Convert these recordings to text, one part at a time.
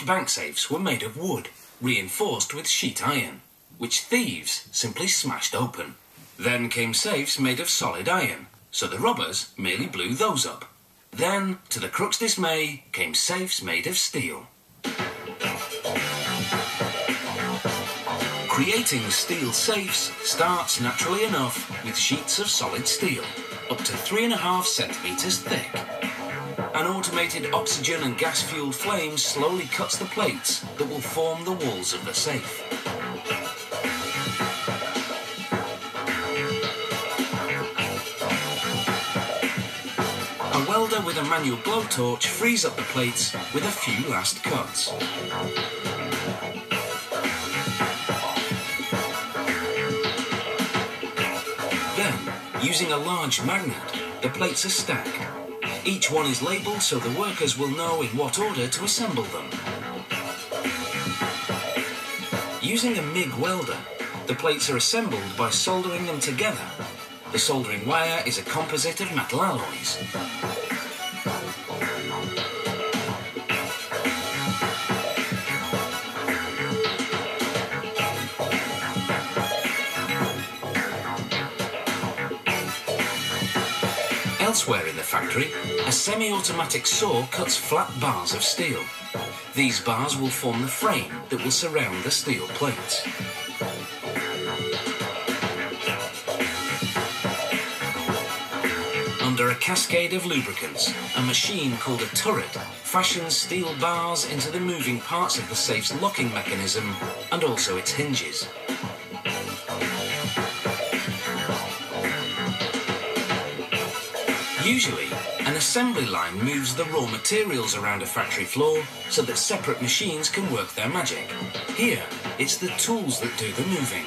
Most bank safes were made of wood, reinforced with sheet iron, which thieves simply smashed open. Then came safes made of solid iron, so the robbers merely blew those up. Then, to the crook's dismay, came safes made of steel. Creating steel safes starts naturally enough with sheets of solid steel, up to 3.5 centimetres thick. An automated oxygen and gas-fueled flame slowly cuts the plates that will form the walls of the safe. A welder with a manual blowtorch frees up the plates with a few last cuts. Then, using a large magnet, the plates are stacked. Each one is labelled so the workers will know in what order to assemble them. Using a MIG welder, the plates are assembled by soldering them together. The soldering wire is a composite of metal alloys. Elsewhere in the factory, a semi-automatic saw cuts flat bars of steel. These bars will form the frame that will surround the steel plates. Under a cascade of lubricants, a machine called a turret fashions steel bars into the moving parts of the safe's locking mechanism and also its hinges. Usually, an assembly line moves the raw materials around a factory floor so that separate machines can work their magic. Here, it's the tools that do the moving.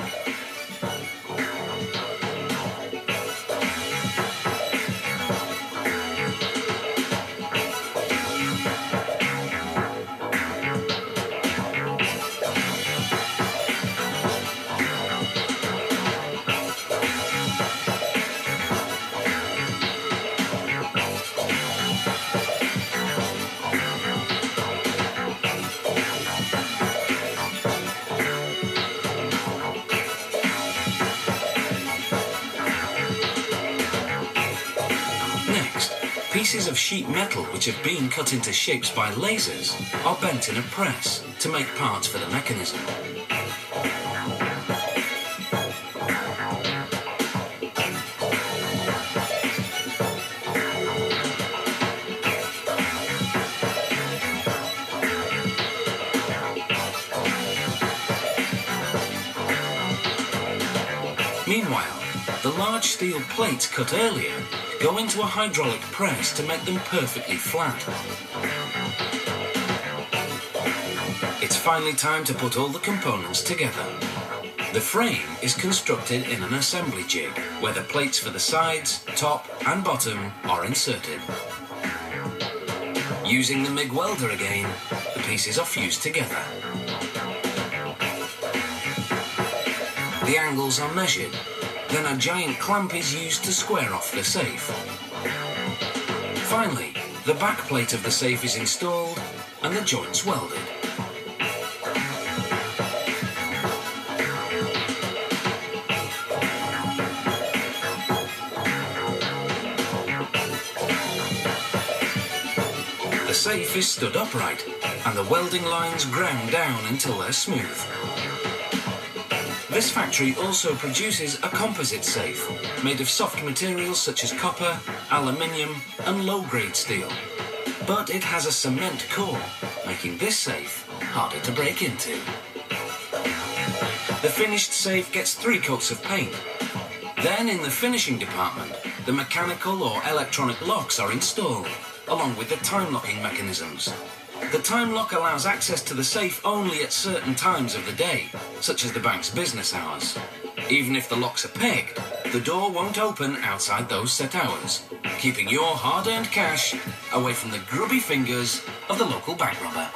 Pieces of sheet metal which have been cut into shapes by lasers are bent in a press to make parts for the mechanism. Meanwhile, the large steel plates cut earlier go into a hydraulic press to make them perfectly flat. It's finally time to put all the components together. The frame is constructed in an assembly jig, where the plates for the sides, top and bottom are inserted. Using the MIG welder again, the pieces are fused together. The angles are measured. Then a giant clamp is used to square off the safe. Finally, the back plate of the safe is installed and the joints welded. The safe is stood upright and the welding lines ground down until they're smooth. This factory also produces a composite safe, made of soft materials such as copper, aluminium and low-grade steel. But it has a cement core, making this safe harder to break into. The finished safe gets 3 coats of paint. Then in the finishing department, the mechanical or electronic locks are installed, along with the time-locking mechanisms. The time lock allows access to the safe only at certain times of the day, such as the bank's business hours. Even if the locks are pegged, the door won't open outside those set hours, keeping your hard-earned cash away from the grubby fingers of the local bank robber.